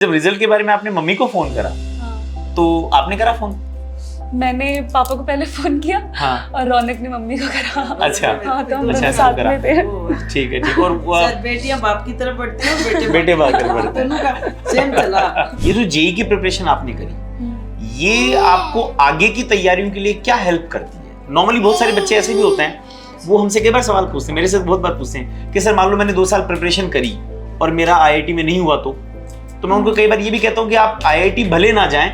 जब रिजल्ट के बारे में आपने मम्मी को फोन करा, हाँ। तो आपने करा फोन? मैंने पापा को पहले फोन किया, हाँ। और रौनक ने मम्मी को करा। अच्छा। हाँ, तो हम अच्छा, दोनों सब साथ करा। में थे। ठीक है, ठीक। और सर बेटियां बाप की तरफ बढ़ती हैं और बेटे बाप की तरफ बढ़ते हैं। दोनों का सेम चला। ये जो जेई की प्रिपरेशन आपने करी, ये आपको आगे की तैयारियों के लिए क्या हेल्प करती है? नॉर्मली बहुत सारे बच्चे ऐसे भी होते हैं, वो हमसे कई बार सवाल पूछते हैं, मेरे से बहुत बार पूछते हैं कि सर मान लो मैंने 2 साल प्रिपरेशन करी और मेरा आईआईटी में नहीं हुआ तो मैं उनको कई बार ये भी कहता हूँ कि आप आईआईटी भले ना जाएं,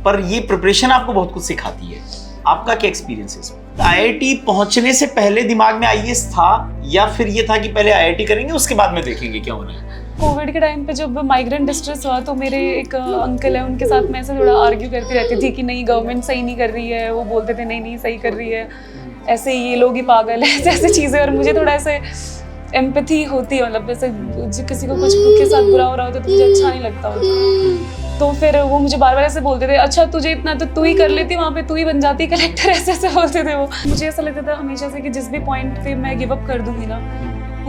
पर ये प्रिपरेशन आपको बहुत कुछ सिखाती है। आपका क्या एक्सपीरियंस है इसमें? आईआईटी पहुंचने से पहले दिमाग में आईएएस था, या फिर ये था कि पहले आईआईटी करेंगे उसके बाद में देखेंगे क्या होना है? कोविड के टाइम पे जब माइग्रेंट डिस्ट्रेस हुआ, तो मेरे एक अंकल है, उनके साथ मैं ऐसे थोड़ा आर्ग्यू करती रहती थी कि नहीं गवर्नमेंट सही नहीं कर रही है, वो बोलते थे नहीं नहीं सही कर रही है, ऐसे ये लोग ही पागल है, ऐसे ऐसे चीज़ें। और मुझे थोड़ा ऐसे एम्पैथी होती है, मतलब जैसे किसी को कुछ के साथ बुरा हो रहा होता है तो मुझे अच्छा नहीं लगता होता। तो फिर वो मुझे बार बार ऐसे बोलते थे, अच्छा तुझे इतना तो तू ही कर लेती, वहाँ पे तू ही बन जाती कलेक्टर, ऐसे ऐसे बोलते थे वो। मुझे ऐसा लगता था हमेशा से कि जिस भी पॉइंट पे मैं गिव अप कर दूंगी ना,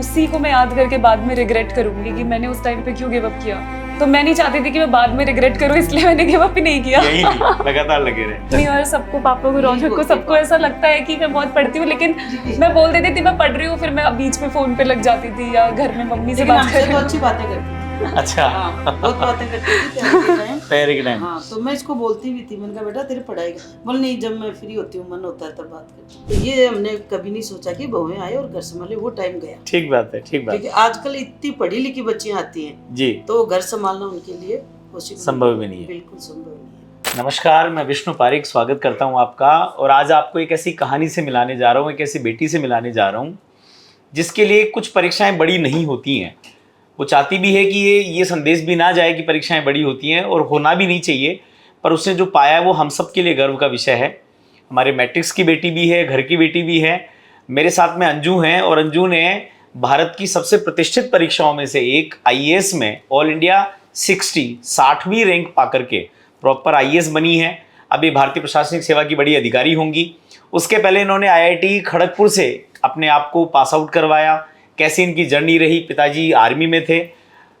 उसी को मैं याद करके बाद में रिग्रेट करूंगी कि मैंने उस टाइम पे क्यों गिव अप किया। तो मैं नहीं चाहती थी कि मैं बाद में रिग्रेट करूं, इसलिए मैंने गिव अप ही नहीं किया। यही नहीं, लगातार लगे रहे। नहीं, और सबको, पापा को, रौनक को, सबको ऐसा लगता है कि मैं बहुत पढ़ती हूँ, लेकिन मैं बोल देती थी मैं पढ़ रही हूँ, फिर मैं बीच में फोन पे लग जाती थी या घर में मम्मी से बात कर रही तो हूँ। अच्छी बातें करती थी। अच्छा। हाँ, बहुत बातें करती थी तैयारी के टाइम। हाँ, तो मैं इसको बोलती भी थी, मैंने कहा बेटा तेरे पढ़ाई बोल नहीं, जब मैं फ्री होती हूँ मन होता है तब बात करती हूँ। तो ये हमने कभी नहीं सोचा कि बहुएं आए और घर संभाले, वो टाइम गया। ठीक बात है, ठीक बात क्योंकि आजकल इतनी पढ़ी लिखी बच्चियां आती हैं जी, तो घर संभालना उनके लिए संभव भी नहीं है। बिल्कुल संभव नहीं है। नमस्कार, मैं विष्णु पारिक स्वागत करता हूं आपका। और आज आपको एक ऐसी कहानी से मिलाने जा रहा हूं, एक ऐसी बेटी से मिलाने जा रहा हूं जिसके लिए कुछ परीक्षाएं बड़ी नहीं होती हैं। वो चाहती भी है कि ये संदेश भी ना जाए कि परीक्षाएं बड़ी होती हैं, और होना भी नहीं चाहिए, पर उसने जो पाया है वो हम सब के लिए गर्व का विषय है। हमारे मैट्रिक्स की बेटी भी है, घर की बेटी भी है। मेरे साथ में अंजू हैं, और अंजू ने भारत की सबसे प्रतिष्ठित परीक्षाओं में से एक आईएएस में ऑल इंडिया 60वीं रैंक पा करके प्रॉपर आईएएस बनी है। अभी भारतीय प्रशासनिक सेवा की बड़ी अधिकारी होंगी। उसके पहले इन्होंने आईआईटी खड़गपुर से अपने आप को पास आउट करवाया। कैसी इनकी जर्नी रही, पिताजी आर्मी में थे।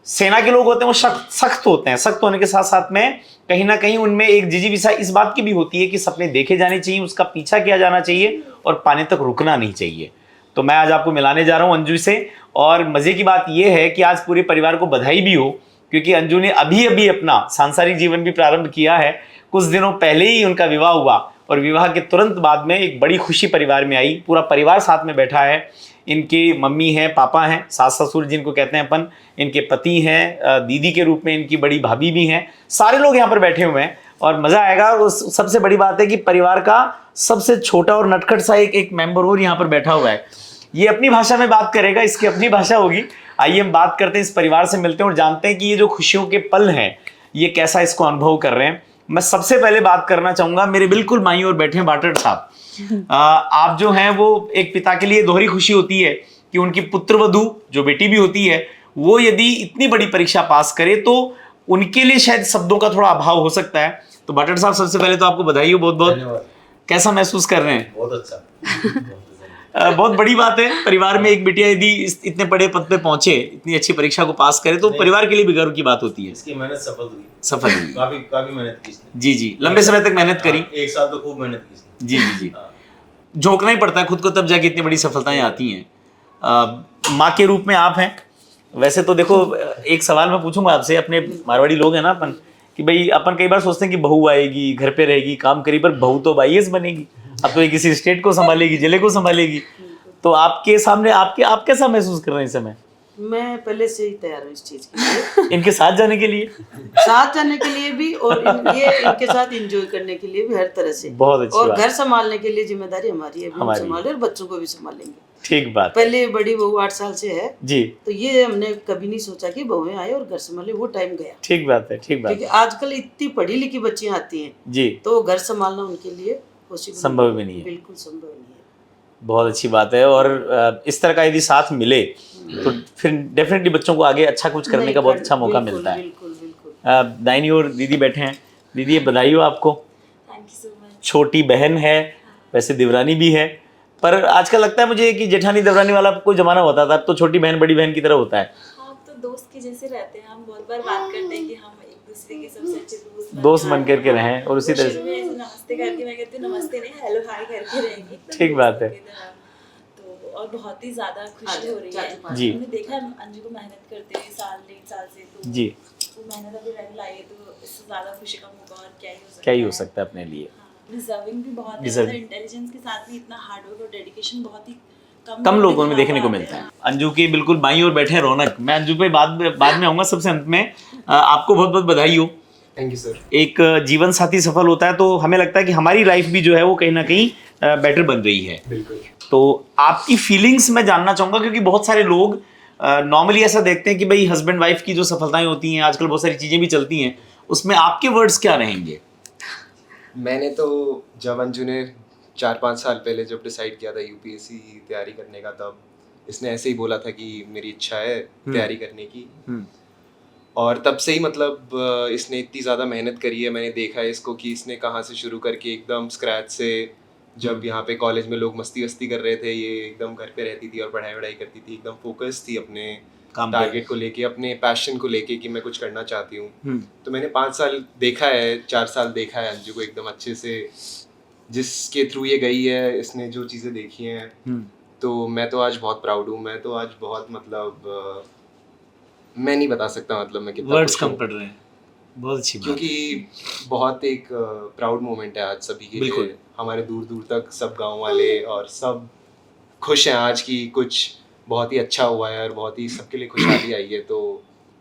सेना के लोग होते हैं वो सख्त होते हैं, सख्त होने के साथ साथ में कहीं ना कहीं उनमें एक जिजीविसा इस बात की भी होती है कि सपने देखे जाने चाहिए, उसका पीछा किया जाना चाहिए और पाने तक रुकना नहीं चाहिए। तो मैं आज आपको मिलाने जा रहा हूँ अंजू से, और मजे की बात यह है कि आज पूरे परिवार को बधाई भी हो, क्योंकि अंजू ने अभी अभी अपना सांसारिक जीवन भी प्रारंभ किया है। कुछ दिनों पहले ही उनका विवाह हुआ, और विवाह के तुरंत बाद में एक बड़ी खुशी परिवार में आई। पूरा परिवार साथ में बैठा है। इनके मम्मी हैं, पापा हैं, सास ससुर जिनको कहते हैं अपन, इनके पति हैं, दीदी के रूप में इनकी बड़ी भाभी भी हैं। सारे लोग यहाँ पर बैठे हुए हैं और मज़ा आएगा। उस सबसे बड़ी बात है कि परिवार का सबसे छोटा और नटखट सा एक मेंबर और यहाँ पर बैठा हुआ है। ये अपनी भाषा में बात करेगा, इसकी अपनी भाषा होगी। आइए हम बात करते हैं, इस परिवार से मिलते हैं और जानते हैं कि ये जो खुशियों के पल हैं ये कैसा इसको अनुभव कर रहे हैं। मैं सबसे पहले बात करना चाहूँगा, मेरे बिल्कुल माई और बैठे हैं बाटड़ साहब। आप जो हैं वो एक पिता के लिए दोहरी खुशी होती है कि उनकी पुत्रवधू जो बेटी भी होती है वो यदि इतनी बड़ी परीक्षा पास करे तो उनके लिए शायद शब्दों का थोड़ा अभाव हो सकता है। तो बाटड़ साहब सबसे पहले तो आपको बधाई हो बहुत बहुत। कैसा महसूस कर रहे हैं? बहुत अच्छा। बहुत बड़ी बात है, परिवार में एक बिटिया यदि इतने बड़े पद पे पहुंचे, इतनी अच्छी परीक्षा को पास करे तो परिवार के लिए भी गर्व की बात होती है। इसकी मेहनत सफल हुई। काफी मेहनत की इसने। जी जी, लंबे समय तक मेहनत करी। 1 साल तो खूब मेहनत की इसने। जी जी जी, झोंकना ही पड़ता है खुद को, तब जाके इतनी बड़ी सफलताएं आती हैं। माँ के रूप में आप हैं। वैसे तो देखो, एक सवाल मैं पूछूंगा आपसे, अपने मारवाड़ी लोग हैं ना अपन, कि भाई अपन कई बार सोचते हैं कि बहू आएगी, घर पे रहेगी, काम करेगी, पर बहू तो आईएएस बनेगी। अब तो ये किसी स्टेट को संभालेगी, जिले को संभालेगी। तो आपके सामने आप कैसा महसूस कर रहे हैं इस समय? मैं पहले से ही तैयार हूँ इस चीज के लिए। इनके साथ जाने के लिए, साथ जाने के लिए भी, और इनके साथ एंजॉय करने के लिए भी, हर तरह से। बहुत अच्छी और बात। घर संभालने के लिए जिम्मेदारी हमारी है, हम हमारी। संभाले और बच्चों को भी संभालेंगे। ठीक बात। पहले बड़ी बहू 8 साल से है जी, तो ये हमने कभी नहीं सोचा कि बहुएं आए और घर संभाले, वो टाइम गया। ठीक बात है, ठीक बात क्योंकि आजकल इतनी पढ़ी लिखी बच्चियां आती हैं जी, तो घर संभालना उनके लिए संभव भी नहीं है। बिल्कुल संभव नहीं है। बहुत अच्छी बात है। और इस तरह का यदि साथ मिले तो फिर डेफिनेटली बच्चों को आगे अच्छा कुछ करने का बहुत अच्छा मौका मिलता है। बिल्कुल बिल्कुल। दाहिनी ओर दीदी बैठे हैं। दीदी, ये बधाई हो आपको। Thank you so much. छोटी बहन है, वैसे देवरानी भी है, पर आजकल लगता है मुझे कि जेठानी देवरानी वाला कोई जमाना होता था, अब तो छोटी बहन बड़ी बहन की तरह होता है। हाँ, अब तो दोस्त के जैसे रहते हैं। हम बहुत बार बात करते हैं कि हम एक दूसरे के सबसे अच्छे दोस्त बन करके रहें और उसी तरह शुरू में ऐसे नमस्ते करके, मैं कहती हूँ नमस्ते नहीं हेलो हाय करके रहेंगे एकदम ठीक बात है। दोस्तों की तरह। तो और बहुत ही ज़्यादा खुशी हो रही है जी। हमने देखा है अंजू को मेहनत करते हुए साल 1.5 साल से, तो जी वो मेहनत अभी रेगुलर आई है, तो इससे ज़्यादा खुशी का मौका और क्या ही हो सकता है। क्या ही हो सकता है अपने लिए। डिजर्विंग भी बहुत है, Deserving। मतलब इंटेलिजेंस के साथ में इतना हार्ड वर्क और डेडिकेशन बहुत ही कम लोगों में देखने को मिलता है। अंजू के बिल्कुल बाईं ओर बैठे हैं रौनक। मैं अंजू पे बाद में आऊंगा। सबसे अंत में आपको बहुत बहुत बधाई हो। Thank you sir. एक जीवन साथी सफल होता है तो हमें लगता है कि हमारी लाइफ भी जो है वो कहीं ना कहीं बेटर बन रही है। बिल्कुल। तो आपकी फीलिंग्स मैं जानना चाहूंगा, क्योंकि बहुत सारे लोग नॉर्मली ऐसा देखते हैं कि भाई हस्बैंड वाइफ की जो सफलताएं होती हैं, आजकल बहुत सारी चीजें भी चलती हैं, उसमें आपके वर्ड्स क्या रहेंगे? मैंने तो जब अंजू ने 4-5 साल पहले जब डिसाइड किया था यूपीएससी तैयारी करने का, तब इसने ऐसे ही बोला था कि मेरी इच्छा है तैयारी करने की। और तब से ही मतलब इसने इतनी ज़्यादा मेहनत करी है। मैंने देखा है इसको कि इसने कहाँ से शुरू करके एकदम स्क्रैच से, जब यहाँ पे कॉलेज में लोग मस्ती वस्ती कर रहे थे, ये एकदम घर पे रहती थी और पढ़ाई वढ़ाई करती थी, एकदम फोकस थी अपने काम पे। टारगेट को लेके, अपने पैशन को लेके कि मैं कुछ करना चाहती हूँ। तो मैंने 5 साल देखा है, 4 साल देखा है अंजू को एकदम अच्छे से, जिसके थ्रू ये गई है, इसने जो चीज़ें देखी हैं। तो मैं तो आज बहुत प्राउड हूँ। मैं तो आज बहुत मतलब मैं नहीं बता सकता मतलब मैं कितना वर्ड्स खुश कम हूँ। पड़ रहे हैं। बहुत अच्छी बात। क्योंकि बहुत एक प्राउड मोमेंट है आज सभी के बिल्कुल। लिए। हमारे दूर दूर तक सब गांव वाले और सब खुश हैं आज की कुछ बहुत ही अच्छा हुआ है और बहुत ही सबके लिए खुशहाली आई है। तो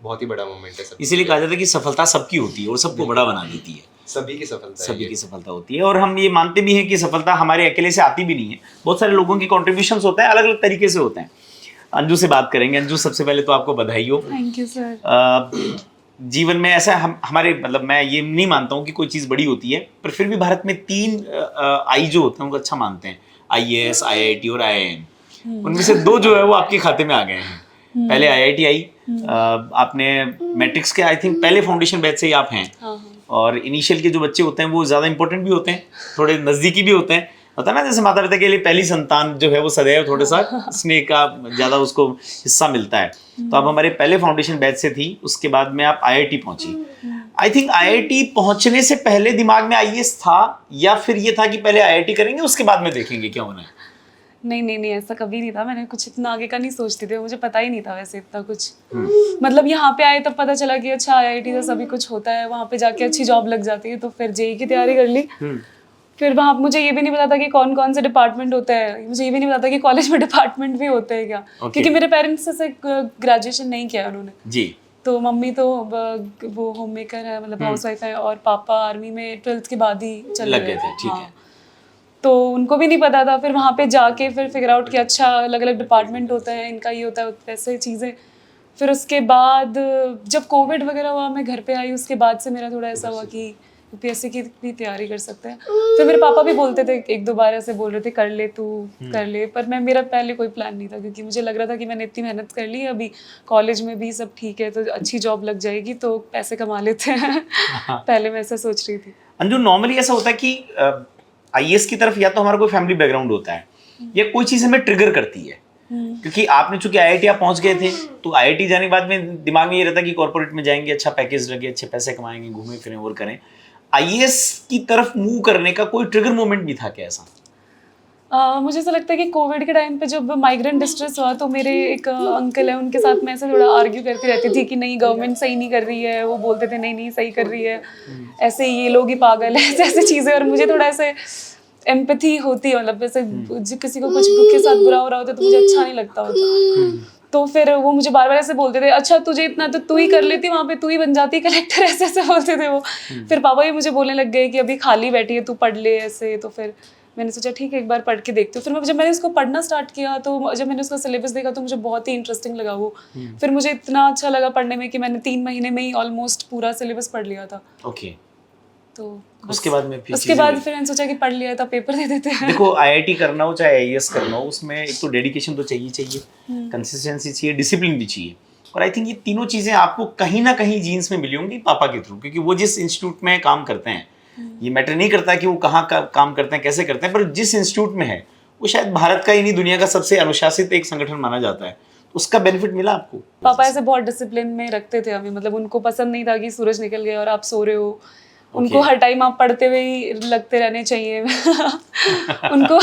बहुत ही बड़ा मोमेंट है सबके इसीलिए लिए। कहा जाता है कि सफलता सबकी होती है और सबको बड़ा बना देती है। सभी की सफलता है सभी ये। की सफलता होती है और हम ये मानते भी हैं कि सफलता हमारे अकेले से आती भी नहीं है। बहुत सारे लोगों की कॉन्ट्रीब्यूशंस होते हैं, अलग अलग तरीके से होते हैं। अंजू से बात करेंगे। अंजू, सबसे पहले तो आपको बधाई हो। Thank you sir. जीवन में ऐसा हमारे मतलब मैं ये नहीं मानता हूँ कि कोई चीज़ बड़ी होती है, पर फिर भी भारत में 3 आई जो होते हैं उनको अच्छा मानते हैं, IAS, IIT और IIM। उनमें से 2 जो है वो आपके खाते में आ गए हैं। पहले IIT आई, आपने मैट्रिक्स के आई थिंक पहले फाउंडेशन बैच से ही आप हैं। और इनिशियल के जो बच्चे होते हैं वो ज़्यादा इंपॉर्टेंट भी होते हैं, थोड़े नज़दीकी भी होते हैं। होता है ना, जैसे माता पिता के लिए पहली संतान जो है वो सदैव थोड़ा सा स्नेह का ज़्यादा उसको हिस्सा मिलता है। तो आप हमारे पहले फाउंडेशन बैच से थी, उसके बाद में आप IIT पहुंची। आई थिंक IIT पहुंचने से पहले दिमाग में IAS था, या फिर ये था कि पहले IIT करेंगे उसके बाद में देखेंगे क्या होना है? नहीं, ऐसा कभी नहीं था। मैंने कुछ इतना आगे का नहीं सोचती थी, मुझे पता ही नहीं था वैसे इतना कुछ। मतलब यहाँ पे आए तब पता चला कि अच्छा IIT से सभी कुछ होता है, वहाँ पे जाके अच्छी जॉब लग जाती है। तो फिर JEE की तैयारी कर ली। फिर वहाँ मुझे ये भी नहीं पता था कि कौन कौन से डिपार्टमेंट होता है। मुझे ये भी नहीं पता था कि कॉलेज में डिपार्टमेंट भी होते हैं क्या। क्योंकि मेरे पेरेंट्स से ग्रेजुएशन नहीं किया उन्होंने जी। तो मम्मी तो वो होम मेकर है, मतलब हाउस वाइफ है, और पापा आर्मी में 12th के बाद ही चले लग गए थे। ठीक है। तो उनको भी नहीं पता था। फिर वहाँ पे जाके फिर फिगर आउट कि अच्छा अलग अलग डिपार्टमेंट होता है, इनका ये होता है, वैसे चीज़ें। फिर उसके बाद जब कोविड वगैरह हुआ, मैं घर पे आई, उसके बाद से मेरा थोड़ा ऐसा हुआ कि UPSC की भी तैयारी कर सकते हैं। फिर मेरे पापा भी बोलते थे, 1-2 बार ऐसे बोल रहे थे कर ले तू, कर ले। पर मेरा पहले कोई प्लान नहीं था, क्योंकि मुझे लग रहा था कि मैंने इतनी मेहनत कर ली, अभी कॉलेज में भी सब ठीक है, तो अच्छी जॉब लग जाएगी तो पैसे कमा लेते हैं। पहले मैं ऐसा सोच रही थी। अंजू, नॉर्मली ऐसा होता है कि IAS की तरफ या तो हमारा कोई फैमिली बैकग्राउंड होता है या कोई चीज़ हमें ट्रिगर करती है। क्योंकि आपने चूंकि IIT आप पहुंच गए थे, तो IIT जाने के बाद में दिमाग में ये रहता कि कॉर्पोरेट में जाएंगे, अच्छा पैकेज लगे, अच्छे पैसे कमाएंगे, घूमें फिरें और करें। IAS की तरफ मूव करने का कोई ट्रिगर मोमेंट भी था क्या ऐसा? मुझे ऐसा लगता है कि कोविड के टाइम पे जब माइग्रेंट डिस्ट्रेस हुआ, तो मेरे एक अंकल है, उनके साथ मैं ऐसे थोड़ा आर्ग्यू करती रहती थी कि नहीं गवर्नमेंट सही नहीं कर रही है। वो बोलते थे नहीं सही कर रही है, ऐसे ये लोग ही पागल है, ऐसे चीज़ें। और मुझे थोड़ा ऐसे एम्पैथी होती है, मतलब जैसे किसी को कुछ के साथ बुरा हो रहा होता है तो मुझे अच्छा नहीं लगता होता। तो फिर वो मुझे बार बार ऐसे बोलते थे, अच्छा तुझे इतना तो तू ही कर लेती, वहाँ पे तू ही बन जाती कलेक्टर, ऐसे ऐसे बोलते थे वो। फिर पापा भी मुझे बोलने लग गए कि अभी खाली बैठी है, तू पढ़ ले ऐसे। तो फिर मैंने सोचा ठीक है एक बार पढ़ के देखती हूँ। फिर जब मैंने उसको पढ़ना स्टार्ट किया, तो जब मैंने उसका सिलेबस देखा तो मुझे बहुत ही इंटरेस्टिंग लगा वो। फिर मुझे इतना अच्छा लगा पढ़ने में कि मैंने 3 महीने में ही ऑलमोस्ट पूरा सिलेबस पढ़ लिया था। ओके। तो उसके बाद में उसके बाद फिर मैंने सोचा कि पढ़ लिया था, पेपर दे देते हैं। देखो, IIT करना हो चाहे IAS करना हो, उसमें एक तो डेडिकेशन तो चाहिए, कंसिस्टेंसी चाहिए, डिसिप्लिन भी चाहिए। और आई थिंक ये तीनों चीज़ें आपको कहीं ना कहीं जीन्स में मिली होंगी पापा के थ्रू, क्योंकि वो जिस इंस्टीट्यूट में काम करते हैं, ये मैटर नहीं करता कि वो कहाँ का काम करते हैं, कैसे करते हैं, पर जिस इंस्टीट्यूट में है वो शायद भारत का ही नहीं दुनिया का सबसे अनुशासित एक संगठन माना जाता है। उसका बेनिफिट मिला आपको? पापा ऐसे बहुत डिसिप्लिन में रखते थे हमें, मतलब उनको पसंद नहीं था कि सूरज निकल गया और आप सो रहे हो। उनको हर टाइम आप पढ़ते हुए ही लगते रहने चाहिए। उनको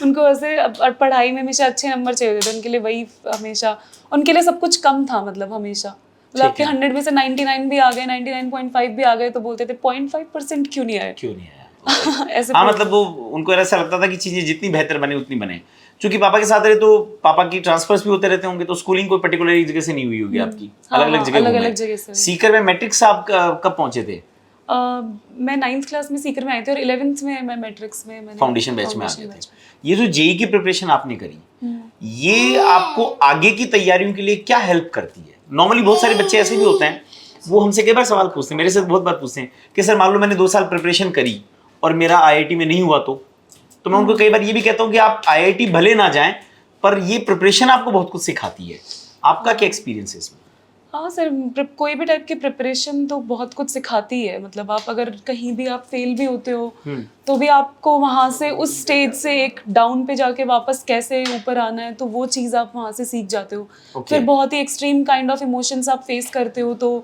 उनको ऐसे पढ़ाई में हमेशा अच्छे नंबर चाहिए होते थे, उनके लिए वही हमेशा, उनके लिए सब कुछ कम था, मतलब हमेशा, मतलब आपके 100 में से 99 भी आ गए, 99.5 भी आ गए तो बोलते थे 0.5% क्यों नहीं आए, क्यों नहीं आया? ऐसे हाँ, मतलब वो उनको ऐसा लगता था कि चीजें जितनी बेहतर बने उतनी बने। क्योंकि पापा के साथ रहे तो पापा की ट्रांसफर्स भी होते रहते होंगे, तो स्कूलिंग कोई पर्टिकुलर जगह से नहीं हुई होगी आपकी, अलग-अलग जगह अलग घूमे। अलग जगह से। सीकर में मैट्रिक से आप कब पहुंचे थे? मैं 9th क्लास में सीकर में आई थी और 11th में मैं मैट्रिक्स में मैंने फाउंडेशन बैच में आ गए थे। ये जो जेई की प्रिपरेशन आपने करी, ये आपको आगे की तैयारियों के लिए क्या हेल्प करती है? नॉर्मली बहुत सारे बच्चे ऐसे भी होते हैं, वो हमसे कई बार सवाल पूछते हैं, मेरे से बहुत बार पूछते हैं कि सर मान लो मैंने 2 साल प्रिपरेशन करी और मेरा आईआईटी में नहीं हुआ तो मैं उनको कई बार ये भी कहता हूँ कि आप आईआईटी भले ना जाएं, पर ये प्रिपरेशन आपको बहुत कुछ सिखाती है। आपका क्या एक्सपीरियंस है इसमें? हाँ सर, कोई भी टाइप की प्रिपरेशन तो बहुत कुछ सिखाती है। मतलब आप अगर कहीं भी आप फेल भी होते हो तो भी आपको वहाँ से उस स्टेज से एक डाउन पे जाके वापस कैसे ऊपर आना है, तो वो चीज़ आप वहाँ से सीख जाते हो। फिर बहुत ही एक्सट्रीम काइंड ऑफ इमोशंस आप फेस करते हो तो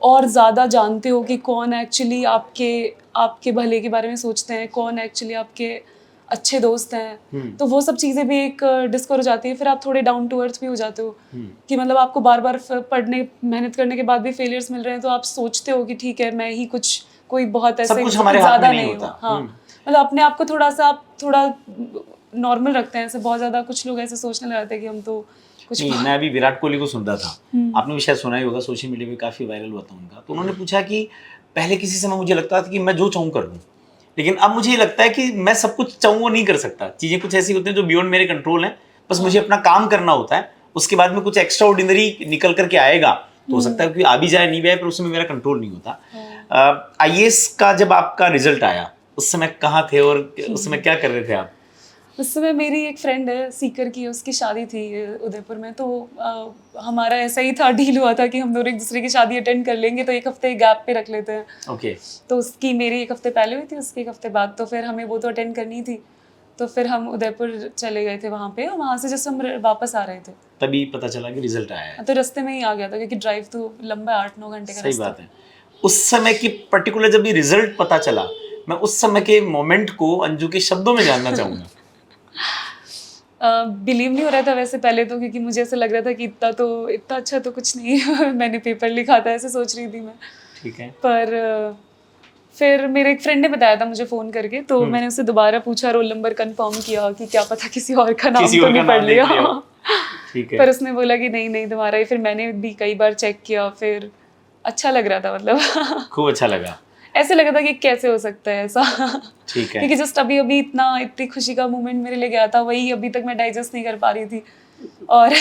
और ज़्यादा जानते हो कि कौन एक्चुअली आपके भले के बारे में सोचते हैं, कौन एक्चुअली आपके अच्छे दोस्त हैं। तो वो सब चीज़ें भी एक डिस्कवर हो जाती है। फिर आप थोड़े डाउन टू अर्थ भी हो जाते हो कि मतलब आपको बार बार पढ़ने मेहनत करने के बाद भी फेलियर्स मिल रहे हैं तो आप सोचते हो कि ठीक है, मैं ही कोई बहुत ऐसे ज़्यादा नहीं होता। हाँ, मतलब अपने आप को आप थोड़ा नॉर्मल रखते हैं। ऐसे बहुत ज़्यादा कुछ लोग ऐसे सोचने लग जाते हैं कि हम तो कुछ नहीं। मैं अभी विराट कोहली को सुनता था, आपने भी शायद सुना ही होगा, सोशल मीडिया पे काफ़ी वायरल हुआ था उनका। तो उन्होंने पूछा कि पहले किसी समय मुझे लगता था कि मैं जो चाहूँ कर लूँ, लेकिन अब मुझे ये लगता है कि मैं सब कुछ चाहूँ वो नहीं कर सकता। चीज़ें कुछ ऐसी होती हैं जो बियॉन्ड मेरे कंट्रोल हैं, बस मुझे अपना काम करना होता है। उसके बाद में कुछ एक्स्ट्रा ऑर्डिनरी निकल करके आएगा तो हो सकता है कि आ भी जाए नहीं भी आए, पर उसमें मेरा कंट्रोल नहीं होता। आईएएस का जब आपका रिजल्ट आया उस समय कहाँ थे और उस समय क्या कर रहे थे आप? उस समय मेरी एक फ्रेंड है सीकर की, उसकी शादी थी उदयपुर में। तो हमारा ऐसा ही था, डील हुआ था कि हम दोनों एक दूसरे की शादी अटेंड कर लेंगे तो एक हफ्ते गैप पे रख लेते हैं। ओके। तो उसकी मेरी एक हफ्ते पहले हुई थी, उसकी एक हफ्ते बाद। तो फिर हमें वो तो अटेंड करनी थी, तो फिर हम उदयपुर चले गए थे वहाँ पे। और वहाँ से जैसे हम वापस आ रहे थे तभी पता चला कि रिजल्ट आया है। तो रास्ते में ही आ गया था, क्योंकि ड्राइव तो लंबा 8-9 घंटे का सही बात है। उस समय की पर्टिकुलर जब ये रिजल्ट पता चला, मैं उस समय के मोमेंट को अंजू के शब्दों में जानना चाहूँगा। बिलीव नहीं हो रहा था वैसे पहले तो, क्योंकि मुझे ऐसा लग रहा था कि इतना अच्छा तो कुछ नहीं मैंने पेपर लिखा था, ऐसे सोच रही थी मैं। ठीक है। पर फिर मेरे एक फ्रेंड ने बताया था मुझे फ़ोन करके, तो मैंने उससे दोबारा पूछा, रोल नंबर कंफर्म किया कि क्या पता किसी और का नाम तो नहीं पढ़ लिया। ठीक है। पर उसने बोला कि नहीं तुम्हारा ही। फिर मैंने भी कई बार चेक किया, फिर अच्छा लग रहा था, मतलब खूब अच्छा लगा। ऐसे लगा था कि कैसे हो सकता है ऐसा। ठीक है। क्योंकि जस्ट अभी इतनी खुशी का मोमेंट मेरे लिए गया था, वही अभी तक मैं डाइजेस्ट नहीं कर पा रही थी। और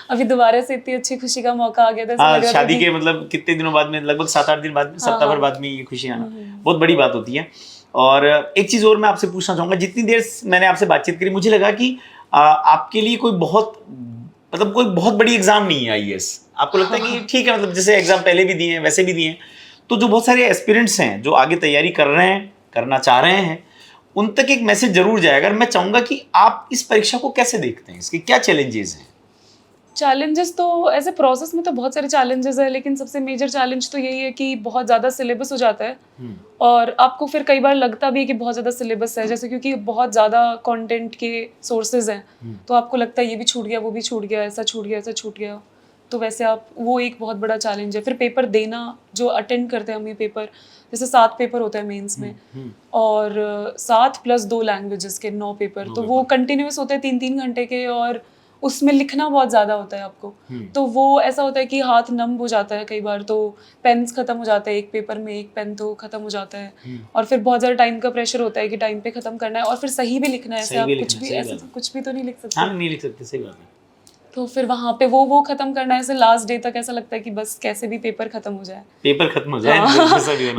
अभी दोबारा से इतनी अच्छी खुशी का मौका आ गया था। हाँ, शादी के मतलब कितने दिनों बाद में, लगभग 7-8 दिन बाद में, सप्ताह भर बाद में ये खुशी आना बहुत बड़ी बात होती है। और एक चीज़ और मैं आपसे पूछना चाहूँगा, जितनी देर मैंने आपसे बातचीत करी मुझे लगा कि आपके लिए कोई बहुत बड़ी एग्जाम नहीं है आईएएस। आपको लगता है कि ठीक है, मतलब जैसे एग्जाम पहले भी दिए हैं वैसे भी दिए हैं। तो जो बहुत सारे एस्पिरेंट्स हैं जो आगे तैयारी कर रहे हैं, करना चाह रहे हैं, उन तक एक मैसेज जरूर जाएगा। मैं चाहूँगा कि आप इस परीक्षा को कैसे देखते हैं, इसके क्या चैलेंजेस हैं? चैलेंजेस तो ऐसे प्रोसेस में तो बहुत सारे चैलेंजेस है, लेकिन सबसे मेजर चैलेंज तो यही है कि बहुत ज़्यादा सिलेबस हो जाता है। और आपको फिर कई बार लगता भी है कि बहुत ज़्यादा सिलेबस है, जैसे क्योंकि बहुत ज़्यादा कंटेंट के सोर्सेज हैं, तो आपको लगता है ये भी छूट गया, वो भी छूट गया, ऐसा छूट गया, ऐसा छूट गया। तो वैसे वो एक बहुत बड़ा चैलेंज है। फिर पेपर देना, जो अटेंड करते हैं हम ये पेपर, जैसे 7 पेपर होता है मेंस में, और 7 + 2 लैंग्वेजेस के 9 पेपर, तो वो कंटिन्यूस होते हैं 3-3 घंटे के। और उसमें लिखना बहुत ज़्यादा होता है आपको, तो वो ऐसा होता है कि हाथ नम हो जाता है कई बार, तो पेन्स ख़त्म हो जाते हैं, एक पेपर में एक पेन तो ख़त्म हो जाता है। और फिर बहुत ज़्यादा टाइम का प्रेशर होता है कि टाइम पे ख़त्म करना है, और फिर सही भी लिखना है। ऐसे आप कुछ भी तो नहीं लिख सकते। हाँ, नहीं लिख सकते, सही बात है। तो फिर वहाँ पे वो ख़त्म करना है, ऐसे लास्ट डे तक ऐसा लगता है कि बस कैसे भी पेपर ख़त्म हो जाए,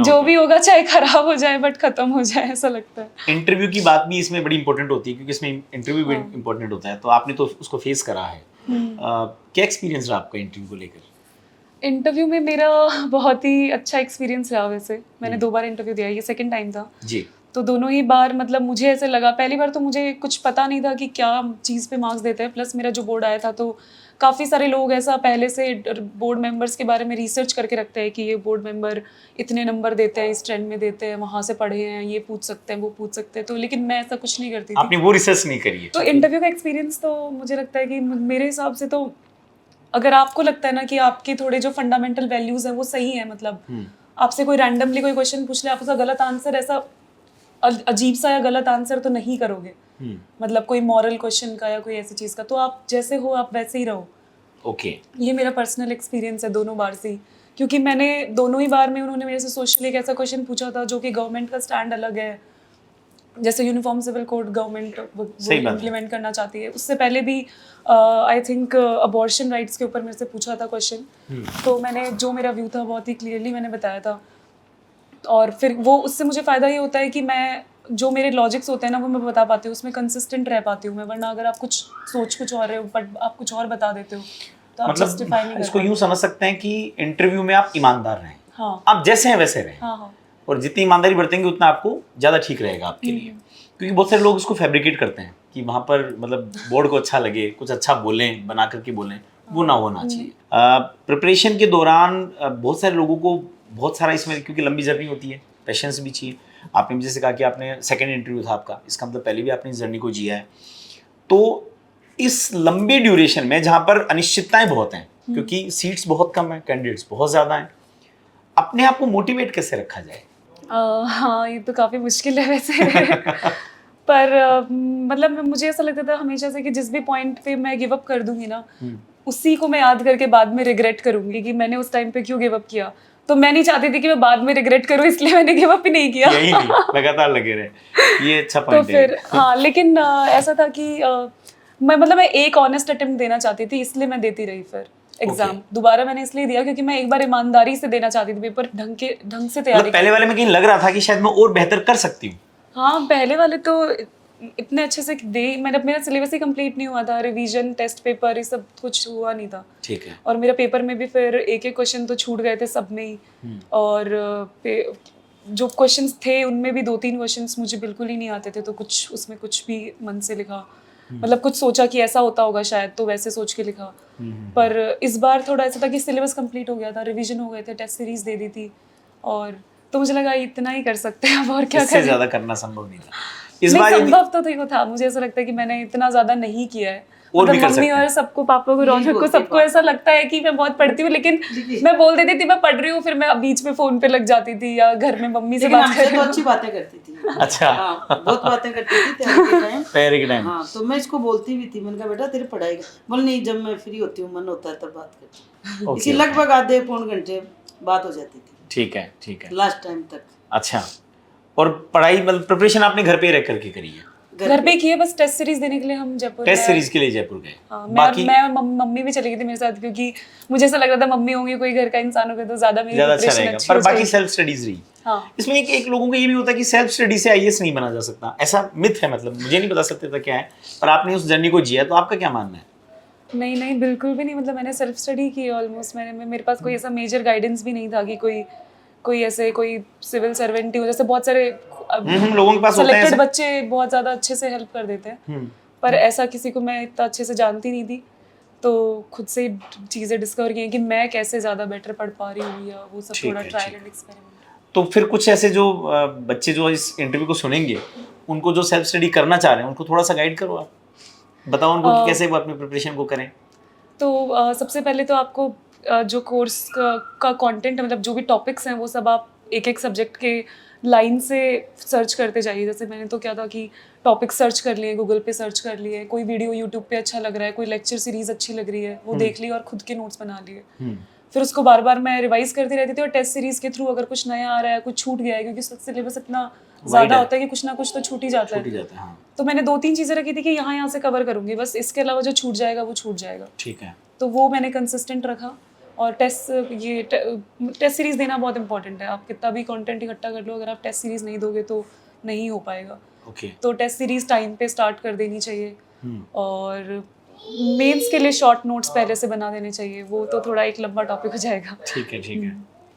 जो भी होगा चाहे खराब हो जाए बट ख़त्म हो जाए, ऐसा लगता है। इंटरव्यू की बात भी इसमें बड़ी इंपॉर्टेंट होती है, क्योंकि इसमें इंटरव्यू भी इंपॉर्टेंट होता है। तो आपने तो उसको फेस करा है, क्या एक्सपीरियंस रहा आपका इंटरव्यू को लेकर? इंटरव्यू में मेरा बहुत ही अच्छा एक्सपीरियंस रहा। वैसे मैंने 2 बार इंटरव्यू दिया, ये 2nd टाइम था जी। तो दोनों ही बार मतलब मुझे ऐसे लगा, पहली बार तो मुझे कुछ पता नहीं था कि क्या चीज़ पे मार्क्स देते हैं, प्लस मेरा जो बोर्ड आया था तो काफ़ी सारे लोग ऐसा पहले से बोर्ड मेंबर्स के बारे में रिसर्च करके रखते हैं कि ये बोर्ड मेंबर इतने नंबर देते हैं, इस ट्रेंड में देते हैं, वहाँ से पढ़े हैं, ये पूछ सकते हैं, वो पूछ सकते हैं, तो लेकिन मैं ऐसा कुछ नहीं करती थी। आपने वो रिसर्च नहीं करी है? तो इंटरव्यू का एक्सपीरियंस तो मुझे लगता है कि मेरे हिसाब से तो अगर आपको लगता है ना कि आपके थोड़े जो फंडामेंटल वैल्यूज़ हैं वो सही है, मतलब आपसे कोई रैंडमली कोई क्वेश्चन पूछ ले, आप उसका गलत आंसर ऐसा अजीब सा या गलत आंसर तो नहीं करोगे, मतलब कोई मॉरल क्वेश्चन का या कोई ऐसी चीज़ का, तो आप जैसे हो आप वैसे ही रहो। ओके। ये मेरा पर्सनल एक्सपीरियंस है दोनों बार से ही, क्योंकि मैंने दोनों ही बार में उन्होंने मेरे से सोशली एक ऐसा क्वेश्चन पूछा था जो कि गवर्नमेंट का स्टैंड अलग है, जैसे uniform civil code government implement करना चाहती है। उससे पहले भी आई थिंक अबॉर्शन राइट्स के ऊपर मेरे से पूछा था क्वेश्चन, तो मैंने जो मेरा व्यू था बहुत ही क्लियरली मैंने बताया था। और फिर वो उससे मुझे फ़ायदा ये होता है कि मैं जो मेरे लॉजिक्स होते हैं ना वो मैं बता पाती हूँ, उसमें कंसिस्टेंट रह पाती हूँ मैं, वरना अगर आप कुछ सोच कुछ और रहे हो बट आप कुछ और बता देते हो तो आप जस्टिफाई नहीं मतलब कर इसको पाते। यूँ समझ सकते हैं कि इंटरव्यू में आप ईमानदार रहें, हाँ आप जैसे हैं वैसे रहें, हाँ, और जितनी ईमानदारी बरतेंगे उतना आपको ज़्यादा ठीक रहेगा आपके लिए। क्योंकि बहुत सारे लोग इसको फैब्रिकेट करते हैं कि वहाँ पर मतलब बोर्ड को अच्छा लगे, कुछ अच्छा बोलें, बना करके बोलें, वो ना होना चाहिए। प्रिपरेशन के दौरान बहुत सारे लोगों को बहुत सारा इसमें, क्योंकि लंबी जर्नी होती है, पेशेंस भी चाहिए। आपने जैसे कहा कि आपने सेकंड इंटरव्यू था आपका, इसका मतलब पहले भी आपने इस जर्नी को जिया है। तो इस लंबी ड्यूरेशन में जहाँ पर अनिश्चितताएं बहुत हैं, क्योंकि सीट्स बहुत कम हैं, कैंडिडेट्स बहुत ज़्यादा हैं, अपने आप को मोटिवेट कैसे रखा जाए? हाँ ये तो काफ़ी मुश्किल है वैसे पर मतलब मुझे ऐसा लगता था हमेशा से कि जिस भी पॉइंट पे मैं गिव अप कर दूंगी ना, उसी को मैं याद करके बाद में रिग्रेट करूंगी कि मैंने उस टाइम पे क्यों गिव अप किया। तो मैं नहीं चाहती थी कि मैं बाद में रिग्रेट करूं, इसलिए मैंने गिव अप ही नहीं किया। यही नहीं, लगातार लगे रहे, ये अच्छा तो पॉइंट है। फिर हाँ, लेकिन ऐसा था कि मैं एक ऑनेस्ट अटेम्प्ट देना चाहती थी, इसलिए मैं देती रही फिर एग्जाम। दोबारा मैंने इसलिए दिया क्योंकि मैं एक बार ईमानदारी से देना चाहती थी पेपर, ढंग से तैयारी। मतलब पहले वाले में कहीं लग रहा था कि शायद मैं और बेहतर कर सकती हूँ। हाँ पहले वाले तो इतने अच्छे से मेरा सिलेबस ही कंप्लीट नहीं हुआ था, रिवीजन टेस्ट पेपर ये सब कुछ हुआ नहीं था। ठीक है। और मेरा पेपर में भी फिर एक एक क्वेश्चन तो छूट गए थे सब में ही, और जो क्वेश्चंस थे उनमें भी 2-3 क्वेश्चंस मुझे बिल्कुल ही नहीं आते थे, तो कुछ उसमें कुछ भी मन से लिखा, मतलब कुछ सोचा कि ऐसा होता होगा शायद, तो वैसे सोच के लिखा। पर इस बार थोड़ा ऐसा था कि सिलेबस कंप्लीट हो गया था, रिवीजन हो गए थे, टेस्ट सीरीज दे दी थी, और तो मुझे लगा इतना ही कर सकते हैं, अब और क्या इससे करें। ज्यादा करना संभव नहीं था इस नहीं, बार। संभव तो देखो था, मुझे ऐसा लगता है कि मैंने इतना ज्यादा नहीं किया है, और भी मतलब कर मम्मी सकते हैं। और सबको, पापा को, रौनक को, सबको ऐसा लगता है कि मैं बहुत पढ़ती हूँ, लेकिन मैं बोल देती थी मैं पढ़ रही हूँ, फिर मैं बीच में फोन पे लग जाती थी या घर में मम्मी से लेकिन बात हमसे कर तो रही अच्छी बातें करती थी। अच्छा। हाँ, बहुत बातें करती थी तैयारी के टाइम। तैयारी के टाइम। हाँ, तो मैं इसको बोलती भी थी, मैंने कहा बेटा तेरी पढ़ाई बोल नहीं, जब मैं फ्री होती हूँ, मन होता है तब बात करती हूँ। इसी लगभग आधे पौन घंटे बात हो जाती थी। ठीक है, ठीक है। लास्ट टाइम तक। अच्छा, और पढ़ाई मतलब प्रिपरेशन आपने घर पे ही रह करके करी है? घर पे किए, बस टेस्ट सीरीज देने के लिए हम जयपुर टेस्ट सीरीज के लिए जयपुर गए? हाँ, बाकी मैं मम्मी भी चली गई थी मेरे साथ, क्योंकि मुझे ऐसा लग रहा था मम्मी होंगी, कोई घर का इंसान होगा तो ज्यादा मेरी ज्यादा अच्छा प्रिपरेशन रहेगा। अच्छी पर हो बाकी जाएगी। सेल्फ स्टडीज रही। हाँ। इसमें एक लोगों को ये भी होता है कि सेल्फ स्टडी से आईएएस नहीं बना जा सकता, ऐसा मिथ है, मतलब मुझे नहीं बता सकते था क्या है, पर आपने उस जर्नी को जिया, तो आपका क्या मानना है? नहीं नहीं, बिल्कुल भी नहीं, मतलब मैंने सेल्फ स्टडी की ऑलमोस्ट। मेरे पास कोई ऐसा मेजर गाइडेंस भी नहीं था कि कोई ऐसे कोई सिविल सर्वेंट ही हो, जैसे बहुत सारे लोगों के पास होते हैं सेलेक्टेड ऐसे। बच्चे बहुत ज़्यादा अच्छे से हेल्प कर देते हैं, पर ऐसा किसी को मैं इतना अच्छे से जानती नहीं थी, तो खुद से चीज़ें डिस्कवर की हैं कि मैं कैसे ज़्यादा बेटर पढ़ पा रही हूँ, या वो सब ठीक थोड़ा है, ट्रायल ठीक एंड एक्सपेरिमेंट। तो फिर कुछ ऐसे जो बच्चे जो इस इंटरव्यू को सुनेंगे, उनको जो सेल्फ स्टडी करना चाह रहे हैं, उनको थोड़ा सा गाइड करो आप, बताओ उनको कि कैसे वो अपनी प्रिपरेशन को करें। तो सबसे पहले तो आपको जो कोर्स का कंटेंट है, मतलब जो भी टॉपिक्स हैं वो सब आप एक एक सब्जेक्ट के लाइन से सर्च करते जाइए। जैसे मैंने तो क्या था कि टॉपिक सर्च कर लिए, गूगल पे सर्च कर लिए, कोई वीडियो यूट्यूब पे अच्छा लग रहा है, कोई लेक्चर सीरीज अच्छी लग रही है वो देख ली और खुद के नोट्स बना लिए। फिर उसको बार बार मैं रिवाइज करती रहती थी, और टेस्ट सीरीज के थ्रू अगर कुछ नया आ रहा है, कुछ छूट गया है, क्योंकि सिलेबस इतना ज़्यादा होता है कि कुछ ना कुछ तो छूट ही जाता है। हाँ। तो मैंने 2-3 चीज़ें रखी थी कि यहाँ से कवर करूँगी, बस इसके अलावा जो छूट जाएगा वो छूट जाएगा। ठीक है। तो वो मैंने कंसिस्टेंट रखा। और टेस्ट सीरीज देना बहुत इंपॉर्टेंट है। आप कितना भी कंटेंट इकट्ठा कर लो, अगर आप टेस्ट सीरीज नहीं दोगे तो नहीं हो पाएगा। तो टेस्ट सीरीज टाइम पे स्टार्ट कर देनी चाहिए, और मेंस के लिए शॉर्ट नोट्स पहले से बना देने चाहिए, वो तो थोड़ा एक लंबा टॉपिक हो जाएगा। ठीक है, ठीक है।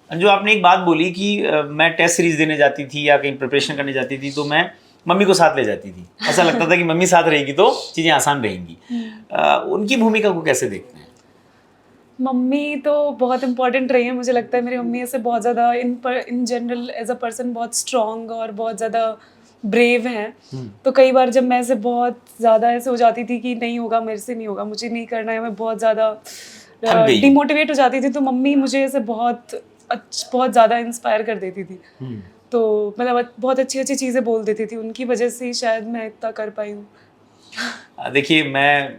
अंजू, आपने एक बात बोली कि मैं टेस्ट सीरीज देने जाती थी या कहीं प्रिपरेशन करने जाती थी तो मैं मम्मी को साथ ले जाती थी। ऐसा लगता था कि मम्मी साथ रहेगी तो चीज़ें आसान रहेंगी। उनकी भूमिका को कैसे देखते हैं? मम्मी तो बहुत इंपॉर्टेंट रही है, मुझे लगता है मेरी मम्मी ऐसे बहुत ज़्यादा in general as a person बहुत स्ट्रॉन्ग और बहुत ज़्यादा ब्रेव हैं। तो कई बार जब मैं ऐसे बहुत ज़्यादा ऐसे हो जाती थी कि नहीं होगा, मेरे से नहीं होगा, मुझे नहीं करना है, मैं बहुत ज़्यादा डिमोटिवेट हो जाती थी, तो मम्मी मुझे ऐसे बहुत ज़्यादा इंस्पायर कर देती थी। तो मतलब बहुत अच्छी अच्छी चीज़ें बोल देती थी, उनकी वजह से ही शायद मैं इतना कर पाई हूँ। देखिए, मैं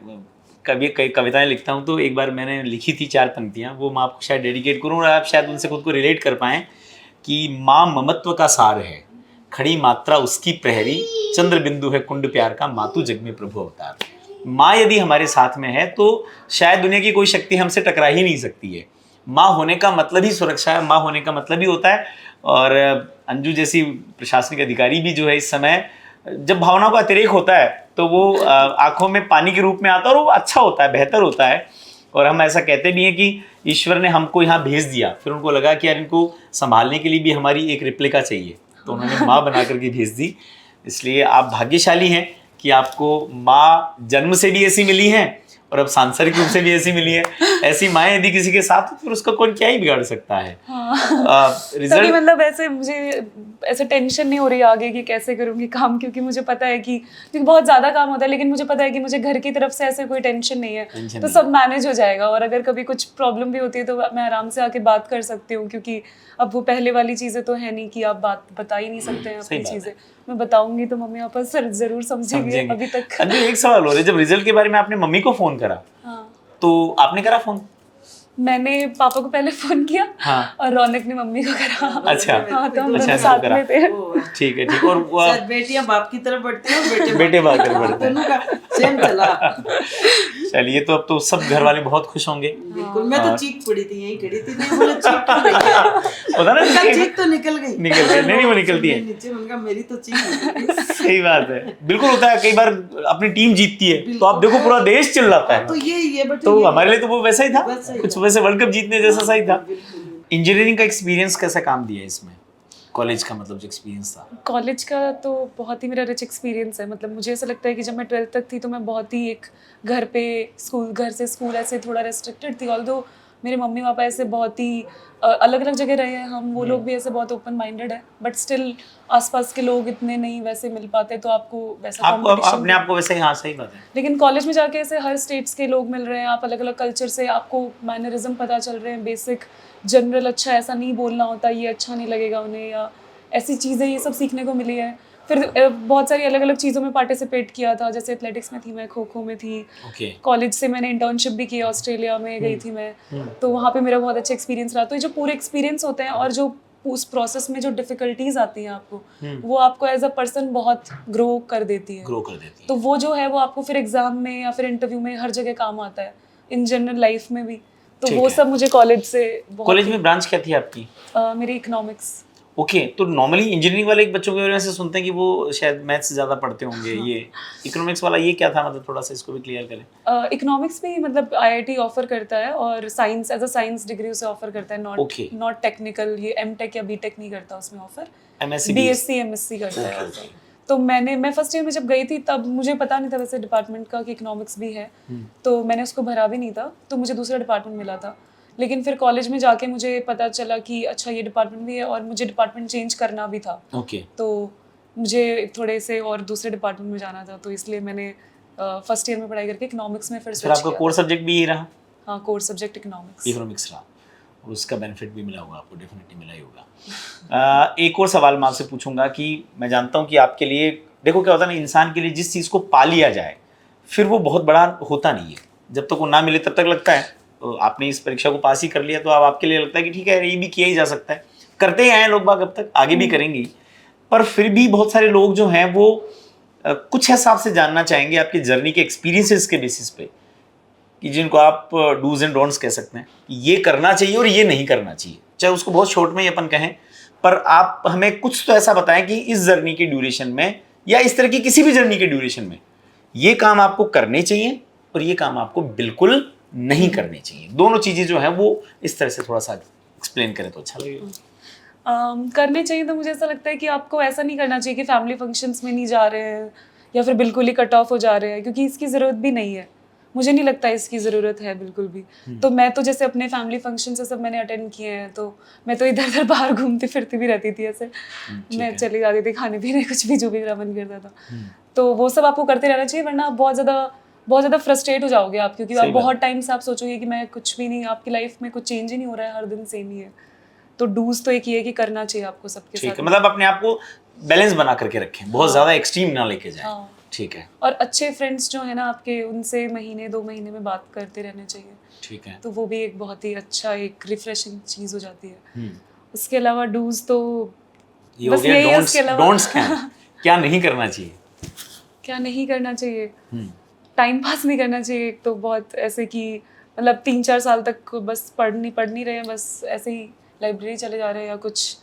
कभी कई कविताएं लिखता हूँ तो एक बार मैंने लिखी थी 4 पंक्तियाँ, वो मैं आपको शायद डेडिकेट करूँ और आप शायद उनसे खुद को रिलेट कर पाएँ कि माँ ममत्व का सार है, खड़ी मात्रा उसकी प्रहरी, चंद्र बिंदु है कुंड प्यार का, मातु जग में प्रभु अवतार। माँ यदि हमारे साथ में है तो शायद दुनिया की कोई शक्ति हमसे टकरा ही नहीं सकती है। माँ होने का मतलब ही सुरक्षा है, माँ होने का मतलब ही होता है। और अंजू जैसी प्रशासनिक अधिकारी भी जो है इस समय जब भावनाओं का अतिरेक होता है तो वो आंखों में पानी के रूप में आता है और वो अच्छा होता है, बेहतर होता है। और हम ऐसा कहते भी हैं कि ईश्वर ने हमको यहाँ भेज दिया, फिर उनको लगा कि यार इनको संभालने के लिए भी हमारी एक रिप्लिका चाहिए, तो उन्होंने माँ बना करके भेज दी। इसलिए आप भाग्यशाली हैं कि आपको माँ जन्म से भी ऐसी मिली हैं और अब सांसारिक रूप से भी ऐसी मिली है। ऐसी माँ यदि किसी के साथ तो फिर उसका कौन क्या ही बिगाड़ सकता है। तभी मतलब ऐसे मुझे ऐसे टेंशन नहीं हो रही आगे कि कैसे करूँगी काम, क्योंकि मुझे पता है कि क्योंकि बहुत ज़्यादा काम होता है, लेकिन मुझे पता है कि मुझे घर की तरफ से ऐसे कोई टेंशन नहीं है, तो सब मैनेज हो जाएगा। और अगर कभी कुछ प्रॉब्लम भी होती है तो मैं आराम से आके बात कर सकती हूँ, क्योंकि अब वो पहले वाली चीज़ें तो है नहीं कि आप बात बता ही नहीं सकते हैं अपनी चीज़ें। मैं बताऊंगी तो मम्मी पापा सर जरूर समझेंगे। अभी तक एक सवाल हो रहा है, जब रिजल्ट के बारे में आपने मम्मी को फोन करा, तो आपने करा फोन? मैंने पापा को पहले फोन किया और रौनक ने मम्मी को करा। अच्छा, हाँ, तो हम दोनों साथ में थे। ठीक है, ठीक। और शायद बेटियां बाप की तरफ बढ़ती हैं और बेटे बाप की तरफ बढ़ते हैं, दोनों का सेम चला। चलिए, तो अब तो सब घर वाले बहुत खुश होंगे। बिल्कुल, मैं तो चीख पड़ी थी, यहीं खड़ी थी, नहीं बोले चीख तो नहीं पता ना, चीख तो निकल गई, नहीं वो निकलती है नीचे। उनका मेरी तो चीख निकल गई। सही बात है, बिल्कुल होता है। कई बार अपनी टीम जीतती है तो आप देखो पूरा देश चिल्लाता है, तो ये तो हमारे लिए तो वो वैसा ही था, कुछ वैसे वर्ल्ड कप जीतने जैसा सही था। इंजीनियरिंग का एक्सपीरियंस कैसा काम दिया इसमें? कॉलेज का मतलब जो एक्सपीरियंस था? कॉलेज का तो बहुत ही मेरा रिच एक्सपीरियंस है। मतलब मुझे ऐसा लगता है कि जब मैं 12th तक थी तो मैं बहुत ही एक घर से स्कूल ऐसे थोड़ा रेस्ट्रिक्टेड थी। ऑल्दो मेरे मम्मी पापा ऐसे बहुत ही अलग अलग जगह रहे हैं हम, वो लोग भी ऐसे बहुत ओपन माइंडेड है, बट स्टिल आसपास के लोग इतने नहीं वैसे मिल पाते, तो आपको वैसा अपने आप को वैसे ही। हाँ, सही बात है। लेकिन कॉलेज में जाके ऐसे हर स्टेट्स के लोग मिल रहे हैं, आप अलग अलग कल्चर से, आपको मैनरिज्म पता चल रहे हैं, बेसिक जनरल अच्छा ऐसा नहीं बोलना होता, ये अच्छा नहीं लगेगा उन्हें, या ऐसी चीज़ें ये सब सीखने को मिली है। फिर बहुत सारी अलग अलग चीज़ों में पार्टिसिपेट किया था, जैसे एथलेटिक्स में थी मैं, खो खो में थी। कॉलेज से मैंने इंटर्नशिप भी किया, ऑस्ट्रेलिया में गई थी मैं, तो वहाँ पे मेरा बहुत अच्छा एक्सपीरियंस रहा। तो ये जो पूरे एक्सपीरियंस होते हैं और जो उस प्रोसेस में जो डिफिकल्टीज आती हैं आपको, वो आपको एज अ पर्सन बहुत ग्रो कर देती है। तो वो जो है वो आपको फिर एग्जाम में या फिर इंटरव्यू में हर जगह काम आता है, इन जनरल लाइफ में भी। तो वो सब मुझे कॉलेज से कॉलेज में ब्रांच क्या थी आपकी? मेरी इकोनॉमिक्स। ओके, तो नॉर्मली इंजीनियरिंग वाले बच्चों के बारे में सुनते हैं कि वो शायद मैथ्स ज़्यादा पढ़ते होंगे। ये इकोनॉमिक्स वाला ये क्या था, मतलब थोड़ा सा इसको भी क्लियर करें। इकोनॉमिक्स भी मतलब IIT ऑफर करता है और science as a science degree उसे ऑफर करता है, नॉट टेक्निकल। ये M.Tech या B.Tech नहीं करता उसमें ऑफर, BSc MSc करता है। तो मैं फर्स्ट ईयर में जब गई थी तब मुझे पता नहीं था वैसे डिपार्टमेंट का कि इकोनॉमिक्स भी है, तो मैंने उसको भरा भी नहीं था, तो मुझे दूसरा डिपार्टमेंट मिला था। लेकिन फिर कॉलेज में जाके मुझे पता चला कि अच्छा ये डिपार्टमेंट भी है, और मुझे डिपार्टमेंट चेंज करना भी था। तो मुझे थोड़े से और दूसरे डिपार्टमेंट में जाना था, तो इसलिए मैंने फर्स्ट ईयर में पढ़ाई करके इकोनॉमिक्स में फिर आपका कोर सब्जेक्ट भी यही रहा? हाँ, कोर सब्जेक्ट इकोनॉमिक्स रहा, और उसका बेनिफिट भी मिला होगा आपको, डेफिनेटली मिला ही होगा। एक और सवाल मैं आपसे पूछूंगा कि मैं जानता हूँ कि आपके लिए, देखो क्या होता है ना, इंसान के लिए जिस चीज़ को पा लिया जाए फिर वो बहुत बड़ा होता नहीं है, जब तक वो ना मिले तब तक लगता है। तो आपने इस परीक्षा को पास ही कर लिया तो अब आपके लिए लगता है कि ठीक है, ये भी किया ही जा सकता है, करते ही आए लोग बाग, अब तक आगे भी करेंगे। पर फिर भी बहुत सारे लोग जो हैं वो कुछ हिसाब से जानना चाहेंगे आपकी जर्नी के एक्सपीरियंसेस के बेसिस पे, कि जिनको आप डूज एंड डोंट्स कह सकते हैं, ये करना चाहिए और ये नहीं करना चाहिए, चाहे उसको बहुत शॉर्ट में ही अपन कहें, पर आप हमें कुछ तो ऐसा बताएं कि इस जर्नी के ड्यूरेशन में या इस तरह की किसी भी जर्नी के ड्यूरेशन में ये काम आपको करने चाहिए और ये काम आपको बिल्कुल नहीं करने चाहिए। दोनों चीज़ें जो हैं वो इस तरह से थोड़ा सा एक्सप्लेन करें तो अच्छा लगेगा। करने चाहिए तो मुझे ऐसा लगता है कि आपको ऐसा नहीं करना चाहिए कि फैमिली फंक्शंस में नहीं जा रहे हैं या फिर बिल्कुल ही कट ऑफ हो जा रहे हैं, क्योंकि इसकी ज़रूरत भी नहीं है। मुझे नहीं लगता इसकी ज़रूरत है बिल्कुल भी। तो मैं तो जैसे अपने फैमिली फंक्शन से सब मैंने अटेंड किए हैं, तो मैं तो इधर उधर बाहर घूमती फिरती भी रहती थी ऐसे। मैं चली जाती थी खाने पीने, कुछ भी जो भी मेरा मन करता था। तो वो सब आपको करते रहना चाहिए, वरना आप बहुत ज़्यादा फ्रस्ट्रेट हो जाओगे आप, क्योंकि आप बहुत टाइम से आप सोचोगे कि मैं कुछ भी नहीं, आपकी लाइफ में कुछ चेंज ही नहीं हो रहा है, हर दिन सेम ही है। तो डूज तो एक ये है कि करना चाहिए आपको सबके साथ। मतलब अपने आप को बैलेंस बना करके रखें, बहुत ज़्यादा एक्सट्रीम ना लेके जाएं। हाँ। ठीक है। और अच्छे फ्रेंड्स जो है ना आपके, उनसे महीने 2 महीने में बात करते रहने चाहिए। ठीक है। तो वो भी एक बहुत ही अच्छा एक रिफ्रेशिंग चीज़ हो जाती है। उसके अलावा डूज तो ये हो बस गया यही है। डोंट्स, उसके अलावा डोंट्स क्या नहीं करना चाहिए? क्या नहीं करना चाहिए? टाइम पास नहीं करना चाहिए। एक तो बहुत ऐसे कि मतलब 3-4 साल तक बस पढ़ नहीं रहे हैं, बस ऐसे ही लाइब्रेरी चले जा रहे हैं या कुछ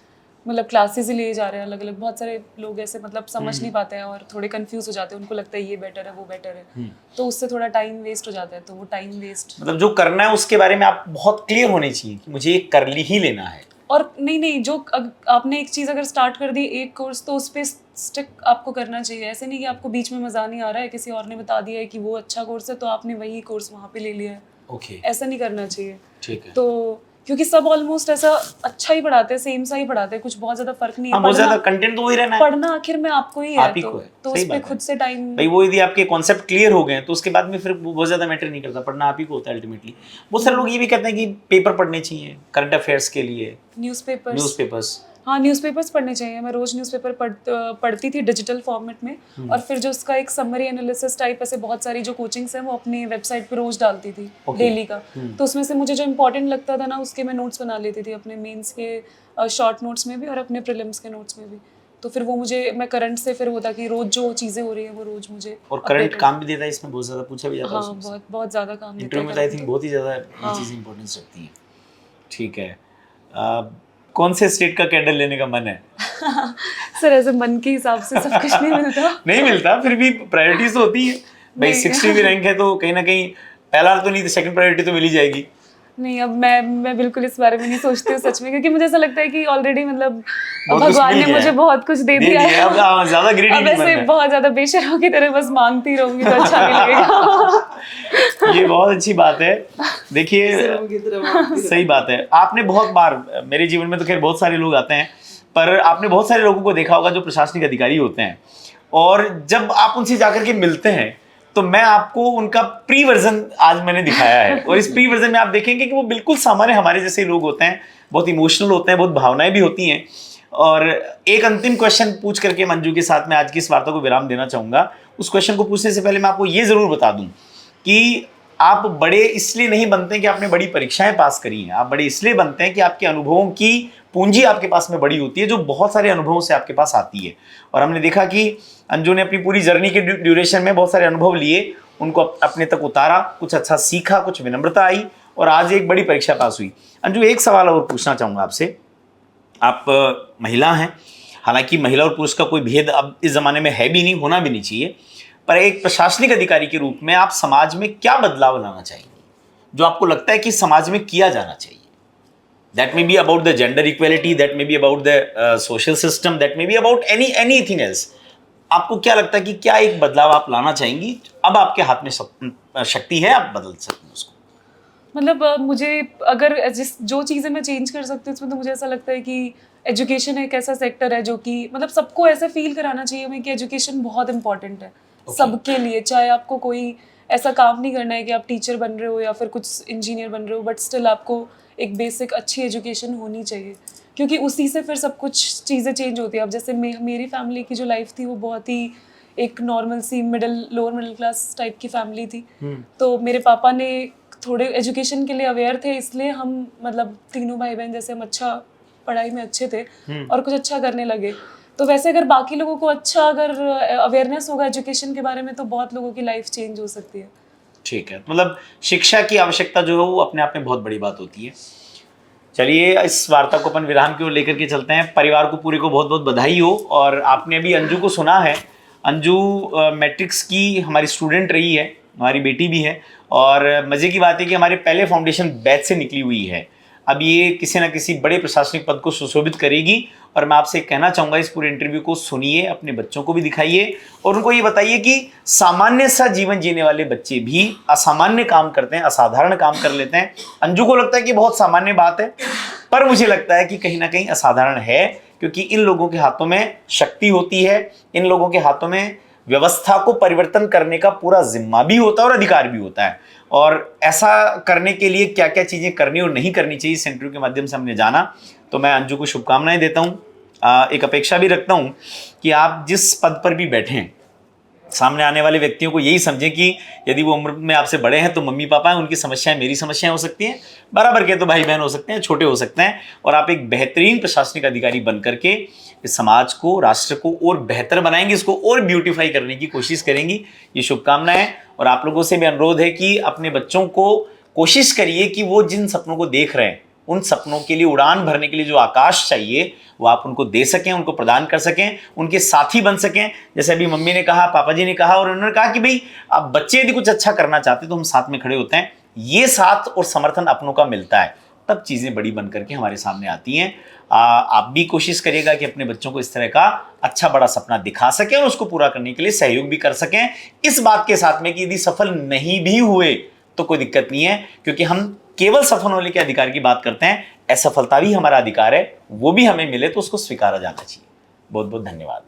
मतलब क्लासेस ही लिए जा रहे हैं अलग अलग। बहुत सारे लोग ऐसे मतलब समझ नहीं पाते हैं और थोड़े कंफ्यूज हो जाते हैं, उनको लगता है ये बेटर है वो बेटर है, तो उससे थोड़ा टाइम वेस्ट हो जाता है। तो वो टाइम वेस्ट, मतलब जो करना है उसके बारे में आप बहुत क्लियर होने चाहिए कि मुझे ये कर ही लेना है। और नहीं जो आपने एक चीज़ अगर स्टार्ट कर दी, एक कोर्स, तो उस पर स्टिक आपको करना चाहिए। ऐसे नहीं कि आपको बीच में मज़ा नहीं आ रहा है, किसी और ने बता दिया है कि वो अच्छा कोर्स है तो आपने वही कोर्स वहाँ पे ले लिया है। ओके, ऐसा नहीं करना चाहिए। ठीक है। तो क्योंकि सब ऑलमोस्ट ऐसा अच्छा ही पढ़ाते हैं, सेम सा ही पढ़ाते हैं, कुछ बहुत ज़्यादा फर्क नहीं है। बहुत ज़्यादा कंटेंट तो वही रहना है, पढ़ना आखिर में आपको ही है, आप ही को है। तो सही उस पे बात खुद से टाइम भाई, वो यदि आपके कॉन्सेप्ट क्लियर हो गए तो उसके बाद में फिर बहुत ज़्यादा मैटर नहीं करता, पढ़ना आप ही को होता है अल्टीमेटली। बहुत सारे लोग ये भी कहते हैं कि पेपर पढ़ने चाहिए करंट अफेयर्स के लिए, न्यूज़पेपर्स। हाँ, न्यूज़पेपर्स पढ़ने चाहिए। मैं रोज़ न्यूज़पेपर पढ़ती थी डिजिटल फॉर्मेट में, और फिर जो उसका एक समरी एनालिसिस टाइप ऐसे बहुत सारी जो कोचिंग्स हैं वो अपनी वेबसाइट पे रोज़ डालती थी डेली का। तो उसमें से मुझे जो इंपॉर्टेंट लगता था ना, उसके मैं नोट्स बना लेती थी, अपने मेंस के शॉर्ट नोट्स में भी और अपने प्रीलिम्स के नोट्स में भी। तो फिर वो मैं करंट से फिर होता कि रोज़ जो चीज़ें हो रही है वो रोज़ मुझे, और करंट काम भी देता है इसमें, बहुत ज़्यादा पूछा भी जाता है। हाँ, बहुत ज़्यादा काम देता है। इंटरव्यू में आई थिंक बहुत ही ज़्यादा ये चीज़ें इंपॉर्टेंस रखती हैं। ठीक है। कौन से स्टेट का कैडर लेने का मन है? सर ऐसे मन के हिसाब से सब कुछ नहीं मिलता। नहीं मिलता, फिर भी प्रायोरिटीज तो होती है भाई। 60 भी रैंक है तो कहीं ना कहीं पहला तो नहीं तो सेकंड प्रायोरिटी तो मिल ही जाएगी। नहीं, अब मैं बिल्कुल इस बारे में नहीं सोचती हूँ सच में, क्योंकि मुझे ऐसा लगता है कि ऑलरेडी मतलब भगवान ने मुझे बहुत कुछ दे दिया है। अब ज्यादा ग्रेडी अब ऐसे बहुत ज्यादा बेशर्मों की तरह बस मांगती रहूंगी तो अच्छा नहीं लगेगा। ये बहुत अच्छी बात है। देखिए, सही बात है। आपने बहुत बार, मेरे जीवन में तो खैर बहुत सारे लोग आते हैं, पर आपने बहुत सारे लोगों को देखा होगा जो प्रशासनिक अधिकारी होते हैं, और जब आप उनसे जाकर के मिलते हैं तो मैं आपको उनका प्री वर्जन आज मैंने दिखाया है, और इस प्री वर्जन में आप देखेंगे कि वो बिल्कुल सामान्य हमारे जैसे लोग होते हैं, बहुत इमोशनल होते हैं, बहुत भावनाएं भी होती हैं। और एक अंतिम क्वेश्चन पूछ करके मंजू के साथ मैं आज की इस वार्ता को विराम देना चाहूँगा। उस क्वेश्चन को पूछने से पहले मैं आपको ये ज़रूर बता दूँ कि आप बड़े इसलिए नहीं बनते कि आपने बड़ी परीक्षाएं पास करी हैं, आप बड़े इसलिए बनते हैं कि आपके अनुभवों की पूंजी आपके पास में बड़ी होती है, जो बहुत सारे अनुभवों से आपके पास आती है। और हमने देखा कि अंजू ने अपनी पूरी जर्नी के ड्यूरेशन में बहुत सारे अनुभव लिए, उनको अपने तक उतारा, कुछ अच्छा सीखा, कुछ विनम्रता आई, और आज एक बड़ी परीक्षा पास हुई। अंजू, एक सवाल और पूछना चाहूँगा आपसे। आप महिला हैं, हालांकि महिला और पुरुष का कोई भेद अब इस ज़माने में है भी नहीं, होना भी नहीं चाहिए, पर एक प्रशासनिक अधिकारी के रूप में आप समाज में क्या बदलाव लाना चाहेंगे जो आपको लगता है कि समाज में किया जाना चाहिए? That may be about the gender equality, that may be about the social system, that may be about anything else. आपको क्या लगता है कि क्या एक बदलाव आप लाना चाहेंगी? अब आपके हाथ में शक्ति है, आप बदल सकते हैं उसको। मतलब मुझे अगर जो चीज़ें मैं चेंज कर सकती हूँ उसमें, तो मुझे ऐसा लगता है कि एजुकेशन एक ऐसा सेक्टर है जो कि मतलब सबको ऐसे फील कराना चाहिए हमें कि एजुकेशन बहुत इंपॉर्टेंट है सबके लिए। चाहे आपको कोई ऐसा काम नहीं करना है कि आप टीचर बन रहे हो या फिर कुछ इंजीनियर बन रहे हो, बट स्टिल आपको एक बेसिक अच्छी एजुकेशन होनी चाहिए, क्योंकि उसी से फिर सब कुछ चीज़ें चेंज होती है। अब जैसे मेरी फैमिली की जो लाइफ थी वो बहुत ही एक नॉर्मल सी लोअर मिडिल क्लास टाइप की फैमिली थी। तो मेरे पापा ने थोड़े एजुकेशन के लिए अवेयर थे, इसलिए हम मतलब तीनों भाई बहन जैसे हम अच्छा पढ़ाई में अच्छे थे और कुछ अच्छा करने लगे। तो वैसे अगर बाकी लोगों को अच्छा अगर अवेयरनेस होगा एजुकेशन के बारे में, तो बहुत लोगों की लाइफ चेंज हो सकती है। ठीक है, मतलब शिक्षा की आवश्यकता जो है वो अपने आप में बहुत बड़ी बात होती है। चलिए, इस वार्ता को अपन विराम की ओर लेकर के चलते हैं। परिवार को पूरे को बहुत बहुत बधाई हो। और आपने अभी अंजू को सुना है, अंजू मैट्रिक्स की हमारी स्टूडेंट रही है, हमारी बेटी भी है, और मज़े की बात है कि हमारे पहले फाउंडेशन बैच से निकली हुई है। अब ये किसी ना किसी बड़े प्रशासनिक पद को सुशोभित करेगी। और मैं आपसे कहना चाहूँगा, इस पूरे इंटरव्यू को सुनिए, अपने बच्चों को भी दिखाइए और उनको ये बताइए कि सामान्य सा जीवन जीने वाले बच्चे भी असामान्य काम करते हैं, असाधारण काम कर लेते हैं। अंजू को लगता है कि बहुत सामान्य बात है, पर मुझे लगता है कि कहीं ना कहीं असाधारण है, क्योंकि इन लोगों के हाथों में शक्ति होती है, इन लोगों के हाथों में व्यवस्था को परिवर्तन करने का पूरा जिम्मा भी होता है और अधिकार भी होता है। और ऐसा करने के लिए क्या क्या चीज़ें करनी और नहीं करनी चाहिए, इस इंटरव्यू के माध्यम से हमने जाना। तो मैं अंजू को शुभकामनाएं देता हूँ, एक अपेक्षा भी रखता हूँ कि आप जिस पद पर भी बैठे हैं, सामने आने वाले व्यक्तियों को यही समझें कि यदि वो उम्र में आपसे बड़े हैं तो मम्मी पापा हैं, उनकी समस्याएं मेरी समस्याएं हो सकती हैं, बराबर के तो भाई बहन हो सकते हैं, छोटे हो सकते हैं, और आप एक बेहतरीन प्रशासनिक अधिकारी बन करके इस समाज को, राष्ट्र को और बेहतर बनाएंगे, इसको और ब्यूटीफाई करने की कोशिश करेंगी। ये शुभकामनाएं। और आप लोगों से भी अनुरोध है कि अपने बच्चों को कोशिश करिए कि वो जिन सपनों को देख रहे हैं, उन सपनों के लिए उड़ान भरने के लिए जो आकाश चाहिए वो आप उनको दे सकें, उनको प्रदान कर सकें, उनके साथी बन सकें। जैसे अभी मम्मी ने कहा, पापा जी ने कहा, और उन्होंने कहा कि भाई अब बच्चे यदि कुछ अच्छा करना चाहते तो हम साथ में खड़े होते हैं। ये साथ और समर्थन अपनों का मिलता है, तब चीज़ें बड़ी बन करके हमारे सामने आती हैं। आप भी कोशिश करिएगा कि अपने बच्चों को इस तरह का अच्छा बड़ा सपना दिखा सकें और उसको पूरा करने के लिए सहयोग भी कर सकें, इस बात के साथ में कि यदि सफल नहीं भी हुए तो कोई दिक्कत नहीं है, क्योंकि हम केवल सफल होने के अधिकार की बात करते हैं। असफलता भी हमारा अधिकार है, वो भी हमें मिले तो उसको स्वीकारा जाना चाहिए। बहुत बहुत धन्यवाद।